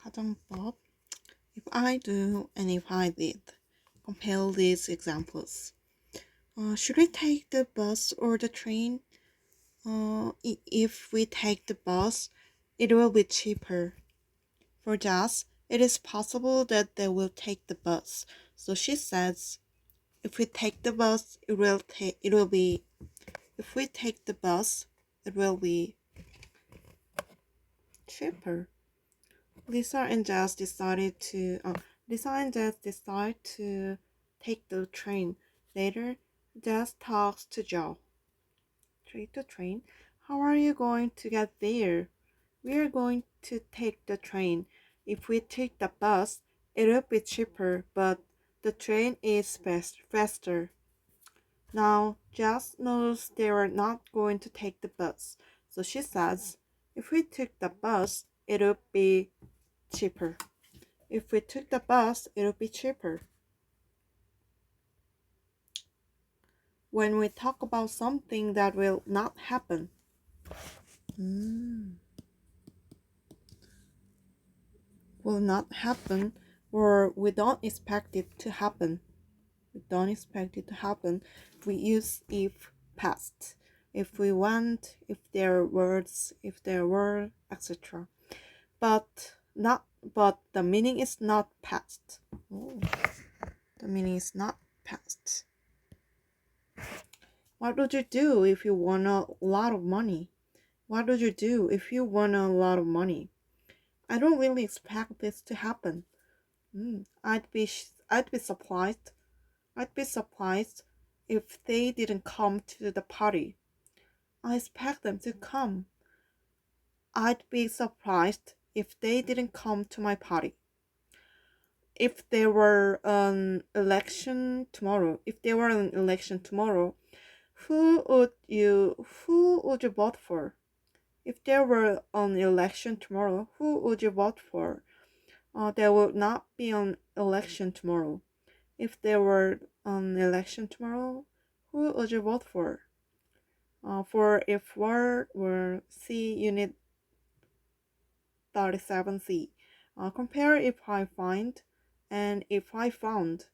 가정법. If I do and if I did. Compare these examples. Should we take the bus or the train? If we take the bus, it will be cheaper. For Jess, it is possible that they will take the bus. So she says, if we take the bus, it will be cheaper. Lisa and Jess decide to take the train. Later, Jess talks to Joe. Take the train? How are you going to get there? We are going to take the train. If we take the bus, it'll be cheaper, but the train is faster. Now, Jess knows they are not going to take the bus, so she says, if we took the bus, it'll be cheaper. If we took the bus, it'll be cheaper. When we talk about something that will not happen. Will not happen, or we don't expect it to happen. We use if past. If we went, if there were, etc. But the meaning is not past. The meaning is not past. What would you do if you won a lot of money? What would you do if you won a lot of money? I don't really expect this to happen. I'd be surprised. I'd be surprised if they didn't come to the party. I expect them to come. I'd be surprised if they didn't come to my party. If there were an election tomorrow, who would you vote for? If there were an election tomorrow, who would you vote for? There will not be an election tomorrow. If there were an election tomorrow, who would you vote for? For if word were C unit 37C. Compare if I find and if I found.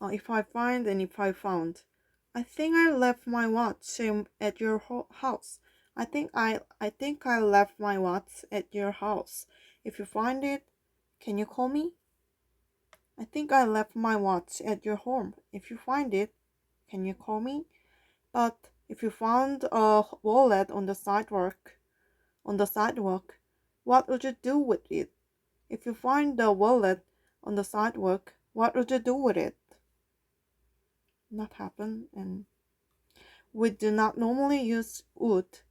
If I find and if I found. I think I left my watch at your house. I think I left my watch at your house. If you find it, can you call me? I think I left my watch at your home. If you find it, can you call me? But if you found a wallet on the sidewalk, what would you do with it? If you find the wallet on the sidewalk, what would you do with it? Not happen. And we do not normally use would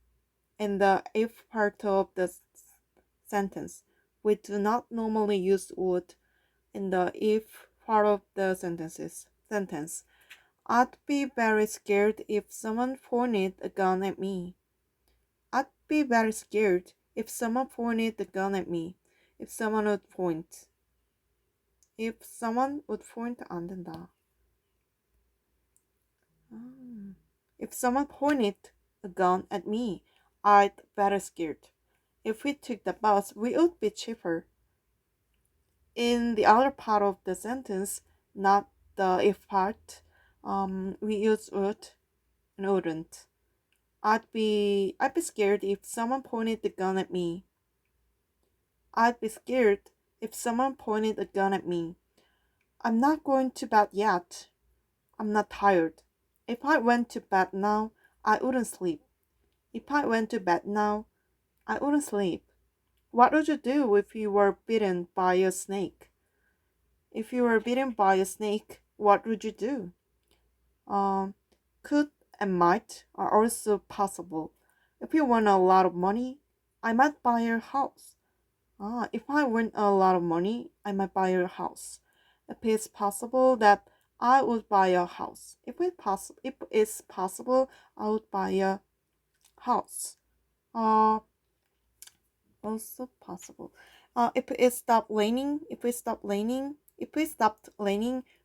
in the if part of the sentence. We do not normally use would in the if part of the sentence. I'd be very scared if someone pointed a gun at me. I'd be very scared if someone pointed the gun at me. If someone would point 안 된다. If someone pointed a gun at me, I'd be very scared. If we took the bus, we would be cheaper. In the other part of the sentence, not the if part, we use would and wouldn't. I'd be scared if someone pointed the gun at me. I'd be scared if someone pointed a gun at me. I'm not going to bed yet. I'm not tired. If I went to bed now, I wouldn't sleep. What would you do if you were bitten by a snake? If you were bitten by a snake, what would you do? Could and might are also possible. If you won a lot of money, I might buy your house. If I win a lot of money, I might buy your house. If it's possible that I would buy a house. If it's possible, I would buy a house. Also possible. If it stopped raining,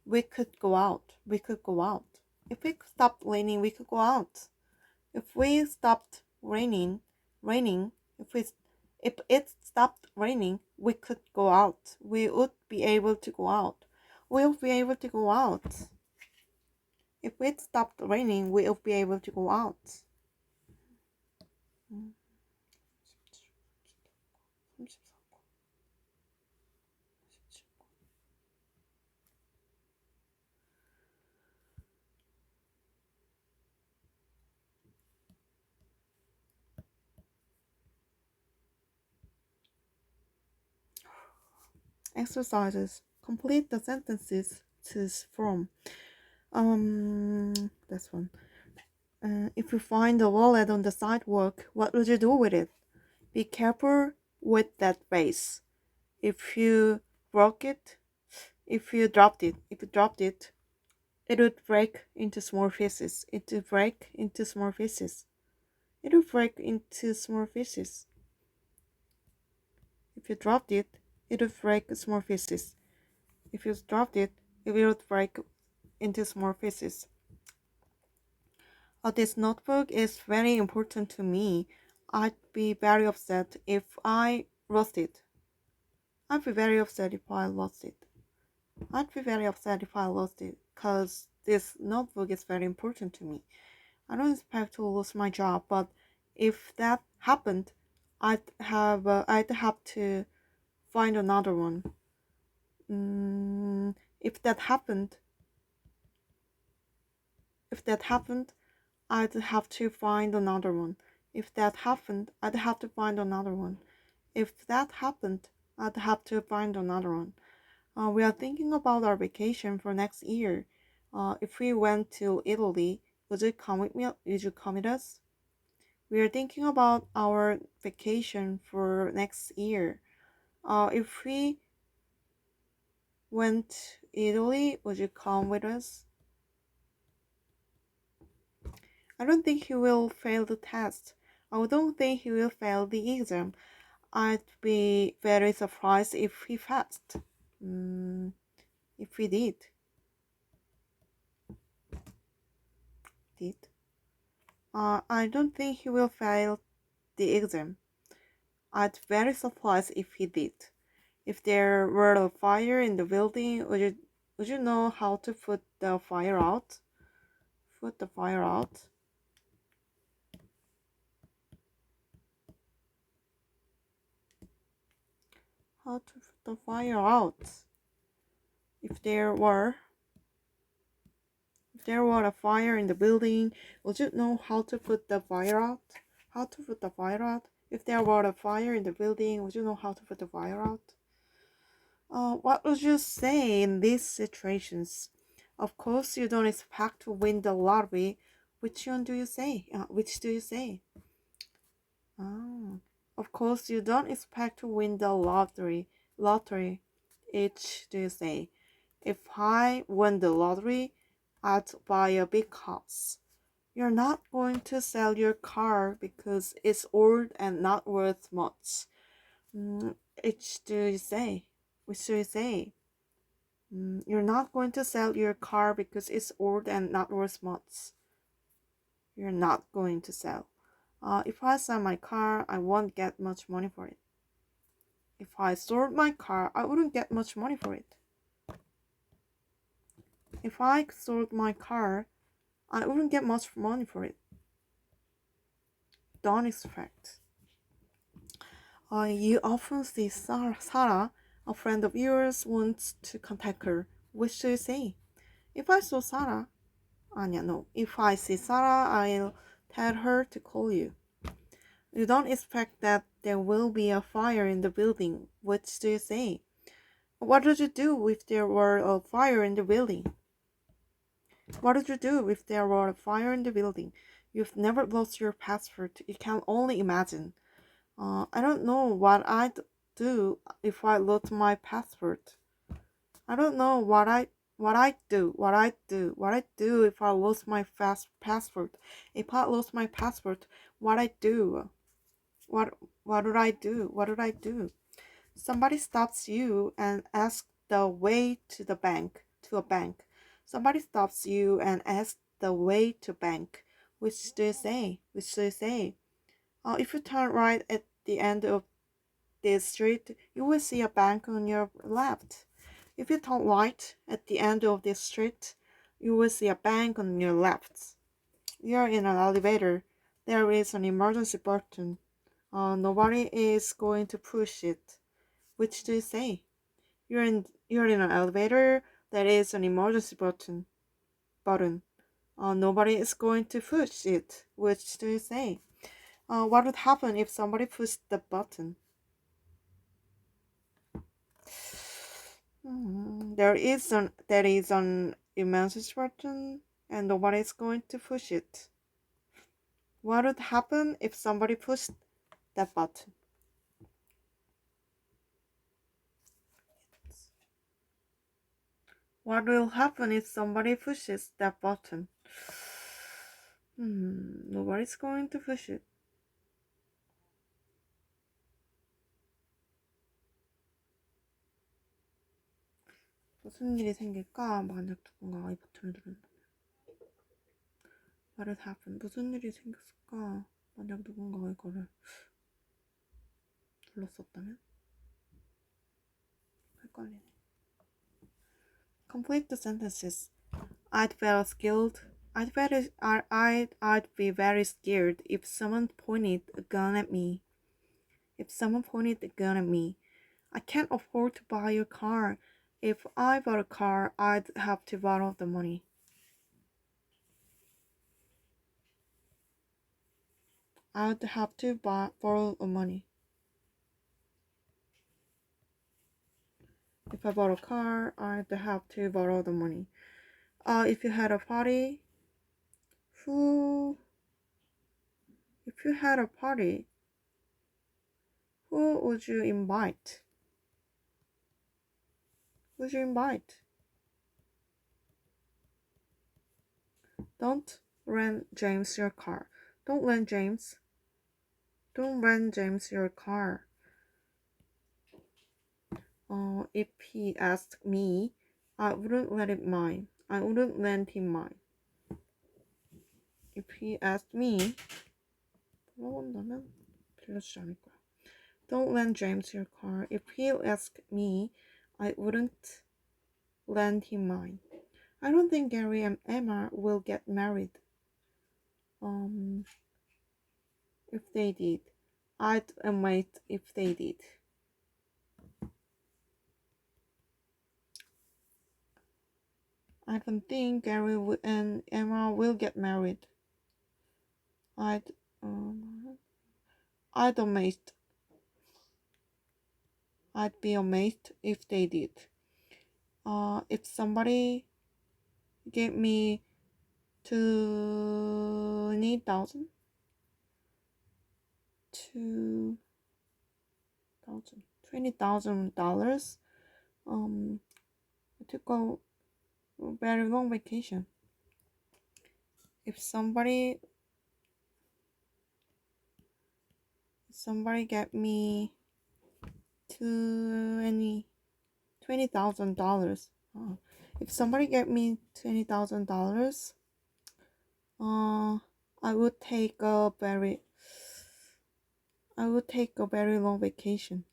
we could go out. If it stopped raining, we could go out. If we stopped raining, If it stopped raining, we could go out. We would be able to go out. We'll be able to go out. If it stopped raining, we'll be able to go out. Exercises. Complete the sentences to from. This one. If you find a wallet on the sidewalk, what would you do with it? Be careful with that vase. If you broke it, if you dropped it, it would break into small pieces. It would break into small pieces. It would break into small pieces. If you dropped it, it would break small pieces. If you dropped it, it would break into small pieces. This notebook is very important to me. I'd be very upset if I lost it. I'd be very upset if I lost it. I'd be very upset if I lost it, because this notebook is very important to me. I don't expect to lose my job, but if that happened, I'd have to find another one. If that happened, I'd have to find another one. If that happened, I'd have to find another one. If that happened, I'd have to find another one. We are thinking about our vacation for next year. If we went to Italy, would you come with me? Would you come with us? We are thinking about our vacation for next year. If we went to Italy, would you come with us? I don't think he will fail the test. I don't think he will fail the exam. I'd be very surprised if he passed. If he did. I don't think he will fail the exam. I'd be very surprised if he did. If there were a fire in the building, would you know how to put the fire out? Put the fire out. How to put the fire out? If there were a fire in the building, would you know how to put the fire out? How to put the fire out? If there were a fire in the building, would you know how to put the fire out? What would you say in these situations? Of course, you don't expect to win the lottery. Which one do you say? Which do you say? Of course, you don't expect to win the lottery. Which do you say? If I won the lottery, I'd buy a big house. You're not going to sell your car because it's old and not worth much. Which do you say? Which do you say? You're not going to sell your car because it's old and not worth much. You're not going to sell. If I sell my car, I won't get much money for it. If I sold my car, I wouldn't get much money for it. If I sold my car, I wouldn't get much money for it. Don't expect. You often see Sarah, a friend of yours, wants to contact her. What should you say? If I saw Sarah, no. If I see Sarah, I'll tell her to call you. You don't expect that there will be a fire in the building. What do you say? What would you do if there were a fire in the building? What would you do if there were a fire in the building? You've never lost your passport. You can only imagine. I don't know what I'd do if I lost my passport. I don't know what I'd do if I lost my passport. If I lost my passport, what I'd do? What would I do? What would I do? Somebody stops you and asks the way to a bank. Somebody stops you and asks the way to bank. Which do you say? If you turn right at the end of this street, you will see a bank on your left. If you turn right at the end of this street, you will see a bank on your left. You're in an elevator. There is an emergency button. Nobody is going to push it. Which do you say? You're in an elevator. There is an emergency button. Nobody is going to push it. Which do you say? What would happen if somebody pushed the button? There is an emergency button, and nobody is going to push it. What would happen if somebody pushed that button? What will happen if somebody pushes that button? Nobody's going to push it. 무슨 일이 생길까? 만약 누군가가 이 버튼을 누른다면. What would happen? 무슨 일이 생겼을까? 만약 누군가가 이거를 눌렀었다면? 헷갈리네. Complete the sentences. I'd be very scared if someone pointed a gun at me. I can't afford to buy a car. If I bought a car, I'd have to borrow the money. I'd have to borrow the money. If I bought a car, I'd have to borrow the money. If you had a party, who would you invite? Don't rent James your car. Don't rent James your car. If he asked me, I wouldn't lend him mine. If he asked me, 물어본다면 빌려주지 않을 거야. Don't lend James your car. If he asked me, I wouldn't lend him mine. I don't think Gary and Emma will get married. If they did, I'd wait if they did. I don't think Gary and Emma will get married. I'd be amazed if they did. If somebody gave me $20,000, I took a very long vacation. If somebody gave me $20,000. If somebody gave me $20,000, I would take a very long vacation.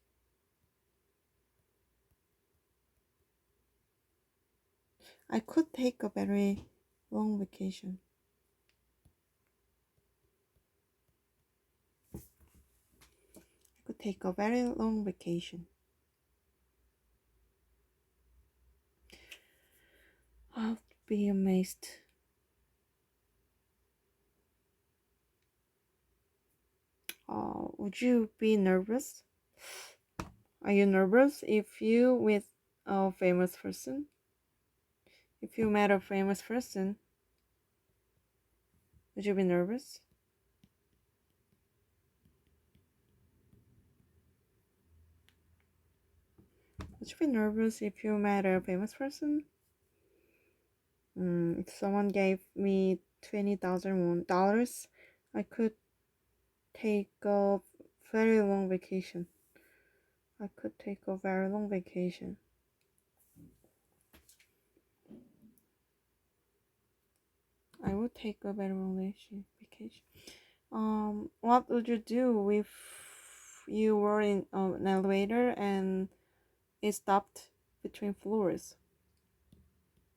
I could take a very long vacation. I'll be amazed. Would you be nervous? Are you nervous if you with a famous person? If you met a famous person, would you be nervous? Would you be nervous if you met a famous person? If someone gave me $20,000, I could take a very long vacation. I would take a very long vacation. What would you do if you were in an elevator and it stopped between floors.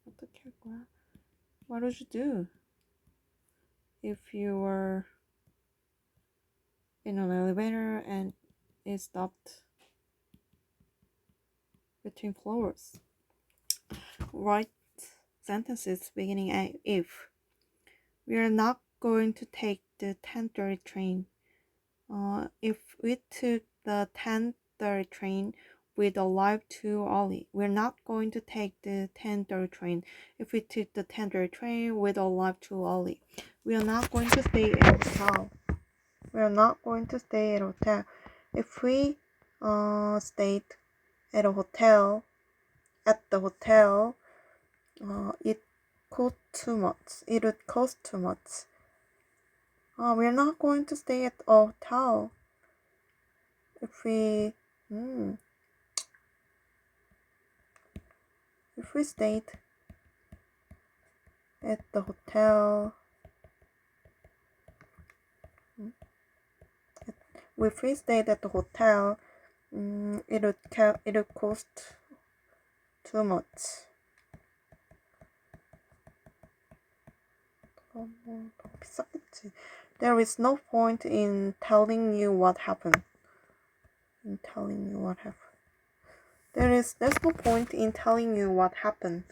어떻게 할 거야? What would you do if you were in an elevator and it stopped between floors? Write sentences beginning at if. We are not going to take the 10:30 train. If we took the 10:30 train, we'd arrive too early. We're not going to take the 10:30 train. If we took the 10:30 train, we'd arrive too early. We are not going to stay at a hotel. We are not going to stay at a hotel. If we stayed at a hotel, it cost too much. It would cost too much. We're not going to stay at a hotel. If we stayed at the hotel, if we stayed at the hotel, it would cost too much. 비쌌겠지. There is no point in telling you what happened. There's no point in telling you what happened.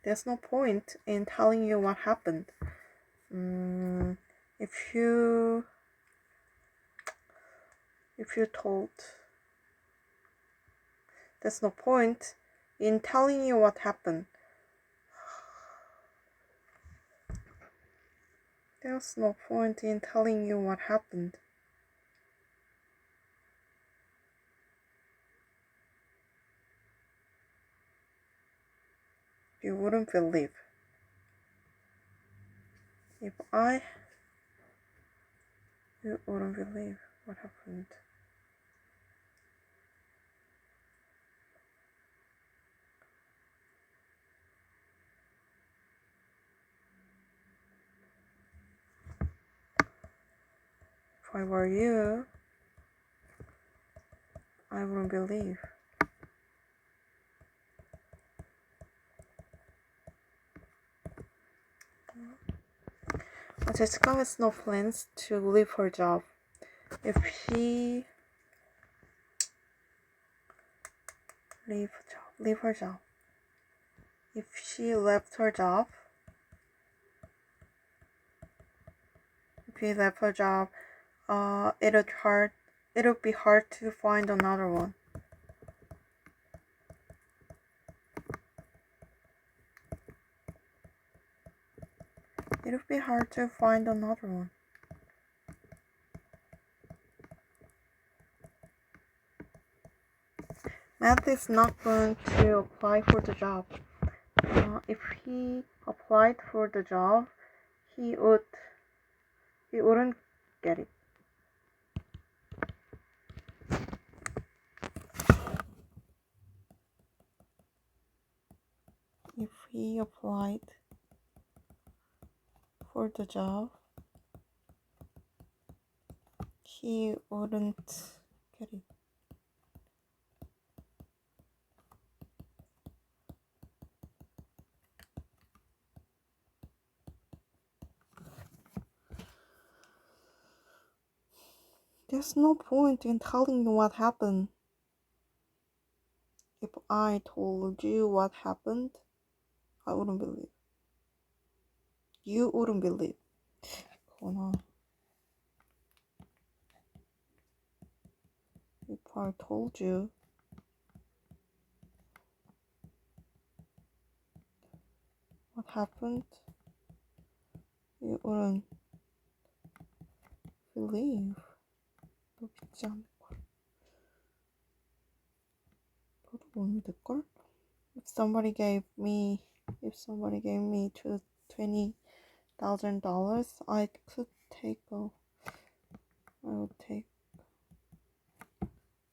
There's no point in telling you what happened. If you told, there's no point in telling you what happened. There's no point in telling you what happened. You wouldn't believe. You wouldn't believe what happened. If I were you, I wouldn't believe. Jessica has no plans to leave her job. If she leave her job. If she left her job, it would be hard to find another one. It would be hard to find another one. Matt is not going to apply for the job. If he applied for the job, he wouldn't get it. If he applied for the job, he wouldn't get it. There's no point in telling you what happened. If I told you what happened, I wouldn't believe. You wouldn't believe. If I told you what happened, you wouldn't believe. 너 믿지 않을걸? 너도 못 믿을걸? If somebody gave me $20,000, I would take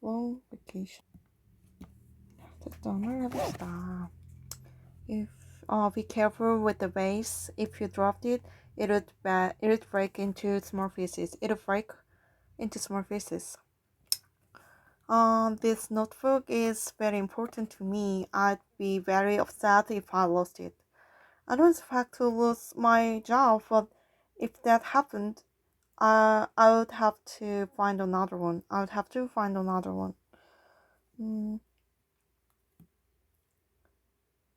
long vacation. 특정을 해봅시다. Be careful with the vase. If you dropped it, it would break into small pieces. It would into small pieces. This notebook is very important to me. I'd be very upset if I lost it. I don't expect to lose my job, but if that happened, I would have to find another one.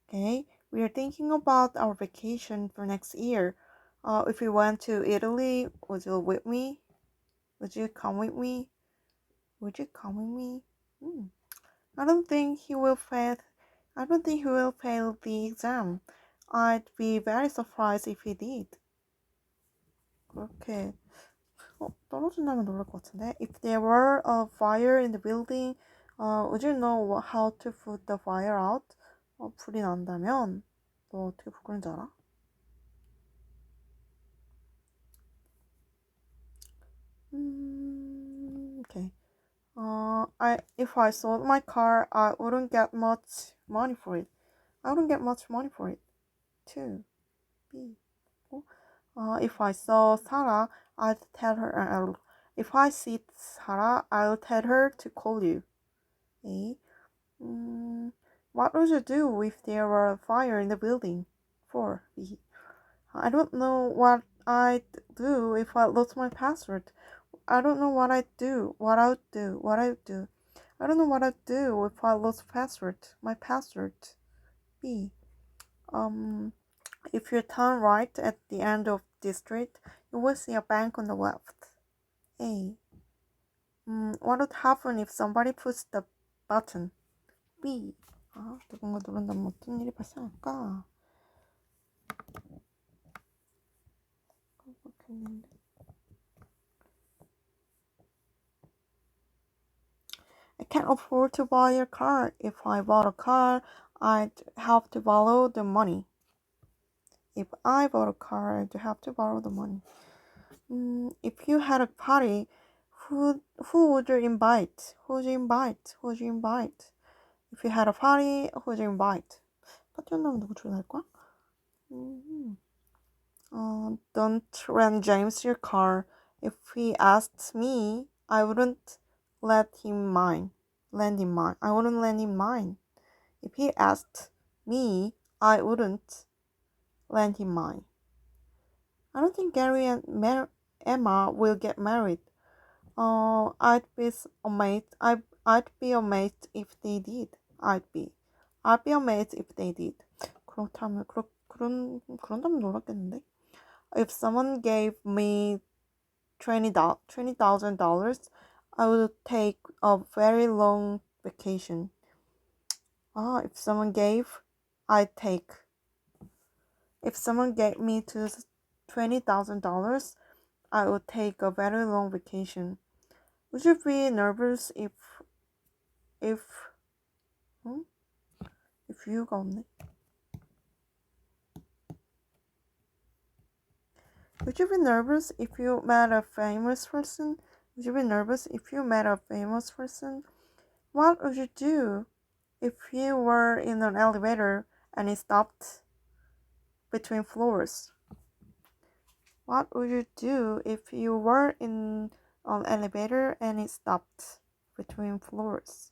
Okay, we are thinking about our vacation for next year. If we went to Italy, would you with me? Would you come with me? I don't think he will fail. I don't think he will fail the exam. I'd be very surprised if he did. 그렇게 떨어진다면 놀랄 것 같은데. If there were a fire in the building, would you know how to put the fire out? 불이 난다면 너 어떻게 불 끄는 줄 알아? Okay. If I sold my car, I wouldn't get much money for it. Too. B. If I saw Sarah, I'd tell her. If I see Sarah, I'll tell her to call you. A. What would you do if there were a fire in the building? 4. B. I don't know what I'd do if I lost my password. I don't know what I'd do. I don't know what I'd do if I lost my password. B. If you turn right at the end of this street, you will see a bank on the left. A. What would happen if somebody pushed the button? B. 누군가 누른다면 어떤 일이 발생할까? I can't afford to buy a car. If I bought a car, I'd have to borrow the money. If you had a party, who would you invite? If you had a party, who would you invite? 파티 온다면 누구 초대할 거야? Don't rent James your car. If he asked me, I wouldn't lend him mine. If he asked me, I wouldn't lend him mine. I don't think Gary and Emma will get married. I'd be amazed if they did. I'd be amazed if they did. 그런다면 놀랐겠는데? If someone gave me $20,000, I would take a very long vacation. If someone gave me $20,000, I would take a very long vacation. Would you be nervous if you가 없네? Would you be nervous if you met a famous person? What would you do if you were in an elevator and it stopped between floors? What would you do if you were in an elevator and it stopped between floors?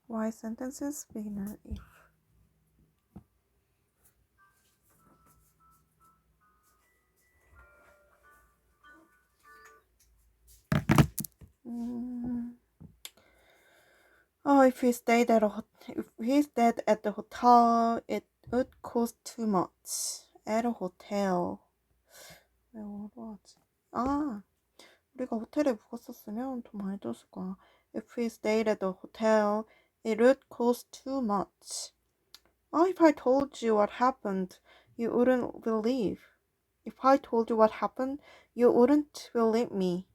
Why sentences begin if? If he stayed at the hotel, it would cost too much. At a hotel. 뭐로 하지? 우리가 호텔에 묵었었으면 돈 많이 들었을 거야. If he stayed at the hotel, it would cost too much. If I told you what happened, you wouldn't believe. If I told you what happened, you wouldn't believe me.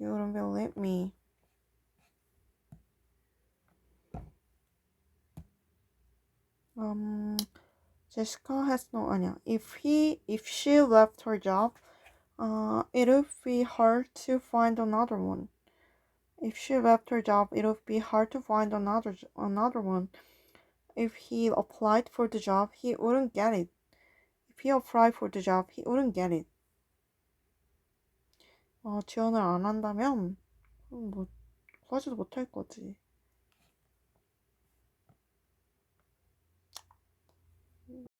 You wouldn't believe me. Jessica has no 아니야. If she left her job, It would be hard to find another one. If she left her job, it would be hard to find another one. If he applied for the job, he wouldn't get it. If he applied for the job, he wouldn't get it. 지원을 안 한다면 뭐 구하지도 못할 거지.